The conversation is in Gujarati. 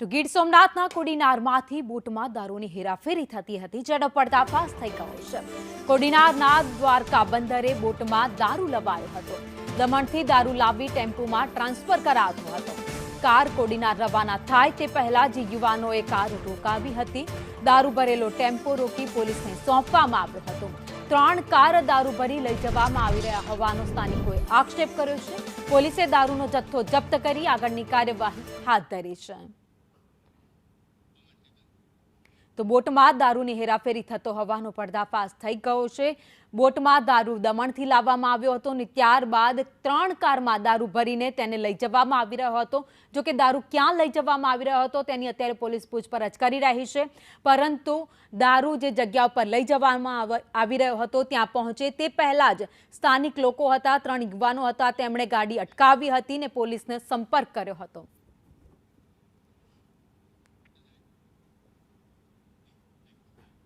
તો ગીર સોમનાથના કોડીનારમાંથી બોટમાં દારૂની હેરાફેરી થતી હતી, જેનો પર્દાફાશ થઈ ગયો છે। કોડીનારના દ્વારકા બંદરે બોટમાં દારૂ લવાયો હતો। દમણથી દારૂ લાવી ટેમ્પોમાં ટ્રાન્સફર કરાતો હતો। કાર કોડીનાર રવાના થાય તે પહેલા જ યુવાનોએ કાર રોકાવી હતી। દારૂ ભરેલો ટેમ્પો રોકી પોલીસને સોંપવામાં આવ્યો હતો। 3 કાર દારૂ ભરી લઈ જવામાં આવી રહ્યા હોવાનો સ્થાનિકોએ આક્ષેપ કર્યો છે। પોલીસે દારૂનો જથ્થો જપ્ત કરી આગળની કાર્યવાહી હાથ ધરી છે। તો બોટમાં દારૂની હેરાફેરી થતો હોવાનો પર્દાફાશ થઈ ગયો છે। બોટમાં દારૂ દમણથી લાવવામાં આવ્યો હતો અને ત્યારબાદ 3 કારમાં દારૂ ભરીને તેને લઈ જવામાં આવી રહ્યો હતો। જો કે દારૂ ક્યાં લઈ જવામાં આવી રહ્યો હતો તેની અત્યારે પોલીસ પૂછપરછ કરી રહી છે, પરંતુ દારૂ જે જગ્યા પર લઈ જવામાં આવી રહ્યો હતો ત્યાં પહોંચે તે પહેલા જ સ્થાનિક લોકો હતા, 3 યુવાનો હતા, તેમણે ગાડી અટકાવી હતી અને પોલીસને સંપર્ક કર્યો હતો।